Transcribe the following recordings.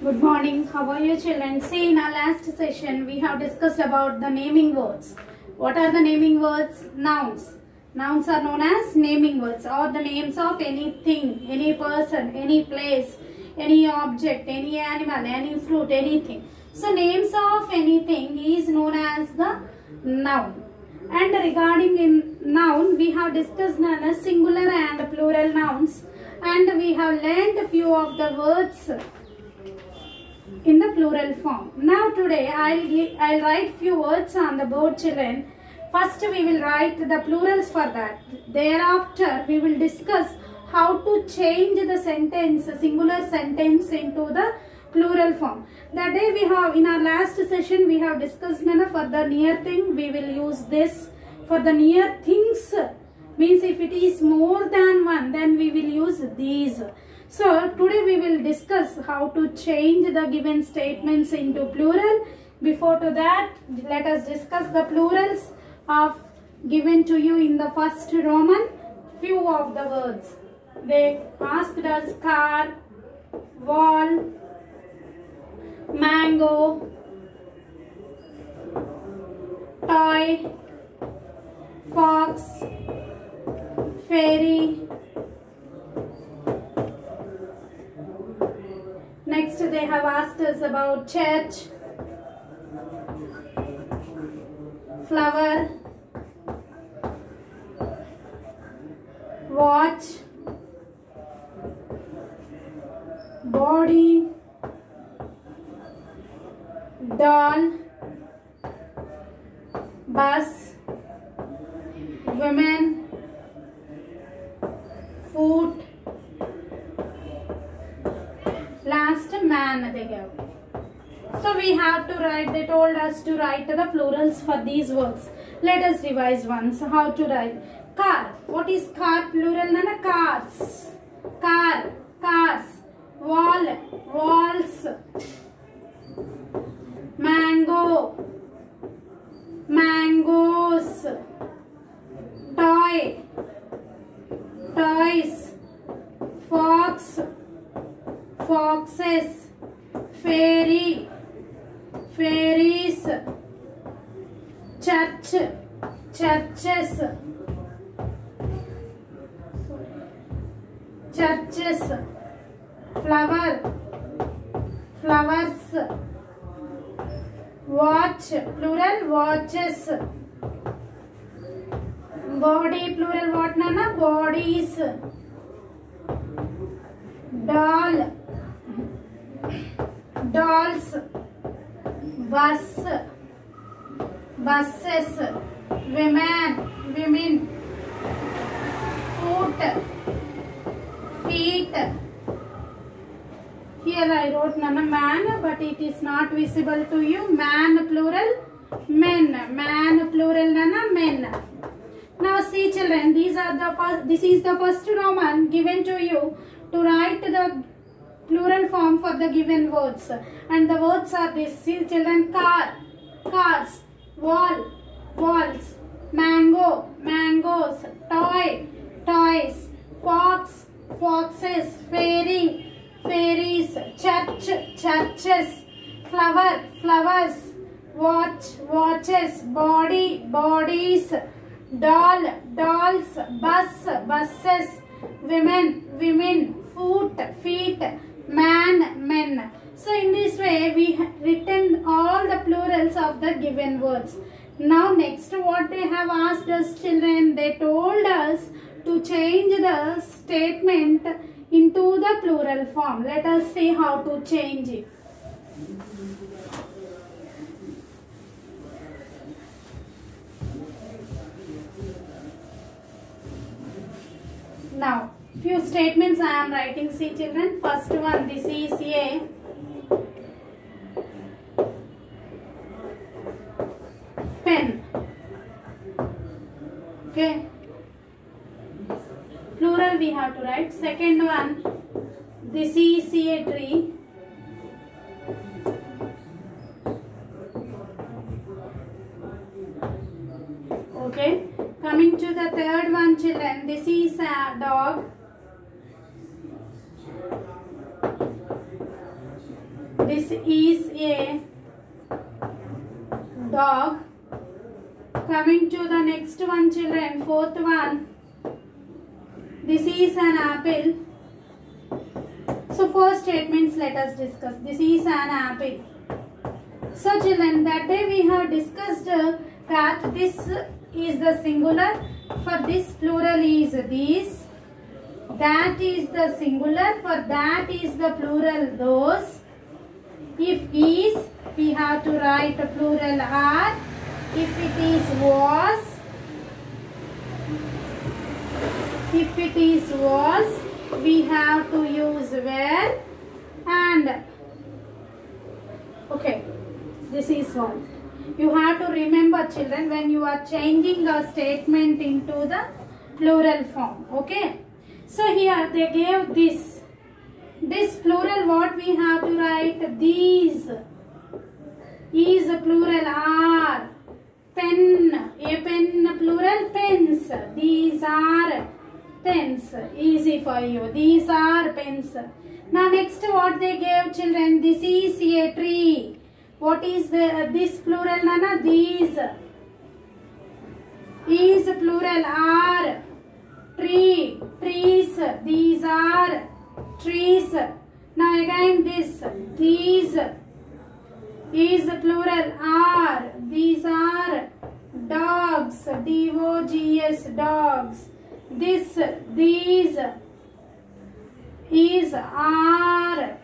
Good morning. How are you, children? See, in our last session, we have discussed about the naming words. What are the naming words? Nouns. Nouns are known as naming words, or the names of anything, any person, any place, any object, any animal, any fruit, anything. So, names of anything is known as the noun. And regarding in noun, we have discussed singular and plural nouns, and we have learned a few of the words in the plural form. Now today I'll write few words on the board, children. First we will write the plurals for that. Thereafter we will discuss how to change the sentence, singular sentence, into the plural form. That day we have, in our last session we have discussed for the near thing we will use this. For the near things means if it is more than one, then we will use these. So today we will discuss how to change the given statements into plural. Before to that, let us discuss the plurals of given to you in the first Roman. Few of the words. They asked us car, wall, mango, toy, fox, fairy. Next they have asked us about church, flower, watch, body, doll, bus, women, foot, last man they gave. So we have to write, they told us to write the plurals for these words. Let us revise once how to write. Car. What is car plural? Nana? Cars. Car. Cars. Wall. Walls. Mango. Mangoes. Toy. Toys. Fox. Foxes, fairy, fairies, church, churches, churches, flower, flowers, watch, plural, watches, body, plural, what nana? Bodies, doll, dolls, bus, buses, women, women, foot, feet. Here I wrote man, but it is not visible to you. Man plural, men. Man plural, men. Now see, children, these are the first, this is the first Roman given to you to write the plural form for the given words, and the words are this. See, children, car, cars, wall, walls, mango, mangoes, toy, toys, fox, foxes, fairy, fairies, church, churches, flower, flowers, watch, watches, body, bodies, doll, dolls, bus, buses, women, women, foot, feet, man, men. So in this way we written all the plurals of the given words. Now next what they have asked us, children, they told us to change the statement into the plural form. Let us see how to change it. Now few statements I am writing. See, children, first one, this is a pen. Okay, plural we have to write. Second one, this is a tree. Okay, coming to the third one, children, this is a dog. This is a dog. Coming to the next one, children, fourth one. This is an apple. So first statements let us discuss. This is an apple. So children, that day we have discussed that this is the singular. For this plural is these. That is the singular. For that is the plural those. If is, we have to write a plural are. If it is was. If it is was, we have to use were. And okay, this is one. You have to remember, children, when you are changing a statement into the plural form. Okay. So here they gave this. This plural, what we have to write? These. Is a plural are. Pen. A pen plural pens. These are pens. Easy for you. These are pens. Now next what they gave, children? This is a tree. What is this plural, Nana? These. Is plural are. Tree. Trees. These are trees. Now again this. These. Is plural are. These are dogs. D-O-G-S. Dogs. This. These. Is are.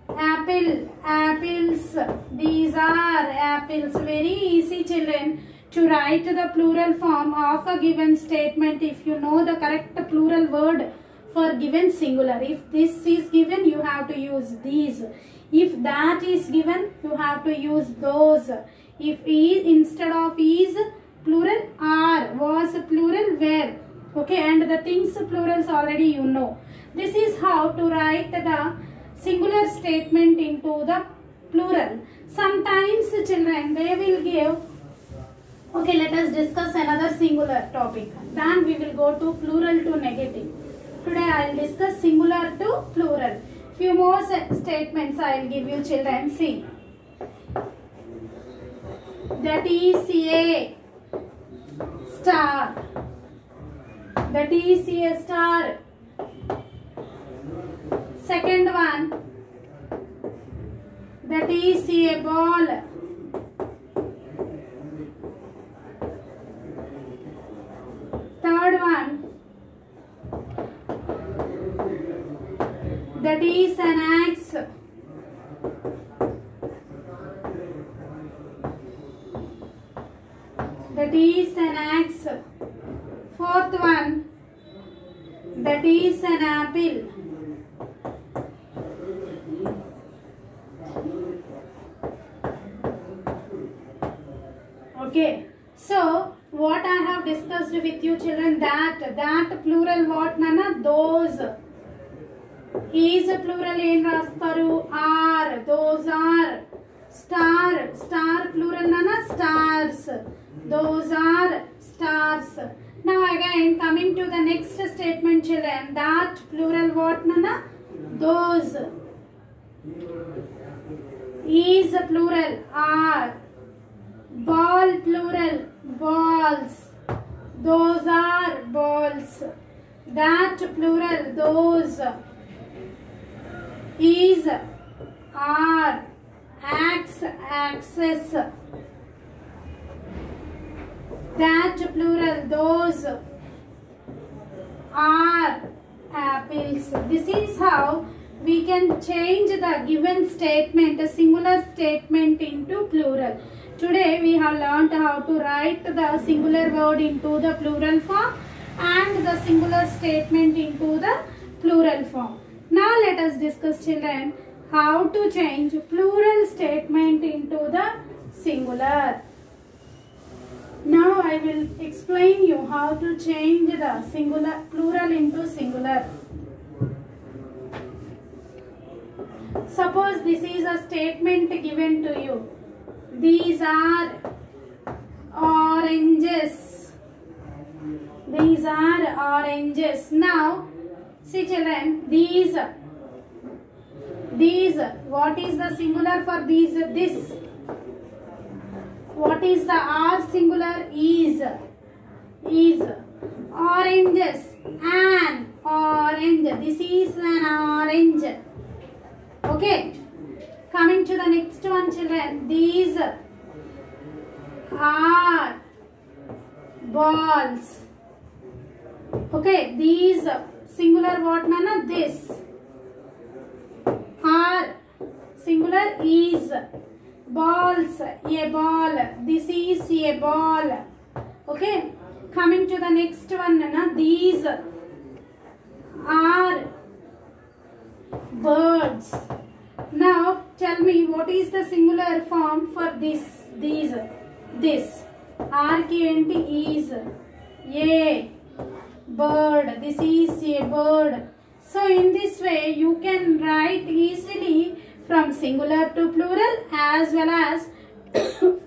Apple. Apples. These are apples. Very easy, children, to write the plural form of a given statement if you know the correct plural word for given singular. If this is given, you have to use these. If that is given, you have to use those. If is, instead of is, plural are. Was plural were. Okay, and the things plurals already you know. This is how to write the singular statement into the plural. Sometimes, children, they will give. Okay, let us discuss another singular topic. Then we will go to plural to negative. Today I will discuss singular to plural. Few more statements I will give you, children. See. That is a star. That is a star. Second one. That is a ball. Third one. That is an axe. That is an axe. Fourth one. That is an apple. Okay. So, what I have discussed with you, children, that plural what, Nana? Those. Is plural in rastaru are. Those are. Star plural, Nana? Stars. Those are stars. Now again coming to the next statement, children. That plural what, Nana? Those. Is plural are. Ball plural balls. Those are balls. That plural those. Is are. Axe axes. That plural those are apples. This is how we can change the given statement, a singular statement, into plural. Today we have learnt how to write the singular word into the plural form and the singular statement into the plural form. Now let us discuss, children, how to change plural statement into the singular. Now I will explain you how to change the singular plural into singular. Suppose this is a statement given to you. These are oranges. These are oranges. Now, see, children, these These. What is the singular for these? This. What is the R singular? Is. Oranges. An orange. This is an orange. Okay. Coming to the next one, children. These are balls. Okay. These singular what nana? This. Are singular is. Balls. A ball. This is a ball. Okay. Coming to the next one, nana. These are birds. Now tell me what is the singular form for this? These. This. R ki enti is. A bird. This is a bird. So in this way you can write easily from singular to plural as well as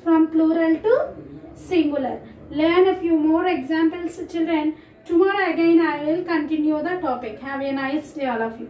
from plural to singular. Learn a few more examples, children. Tomorrow again I will continue the topic. Have a nice day all of you.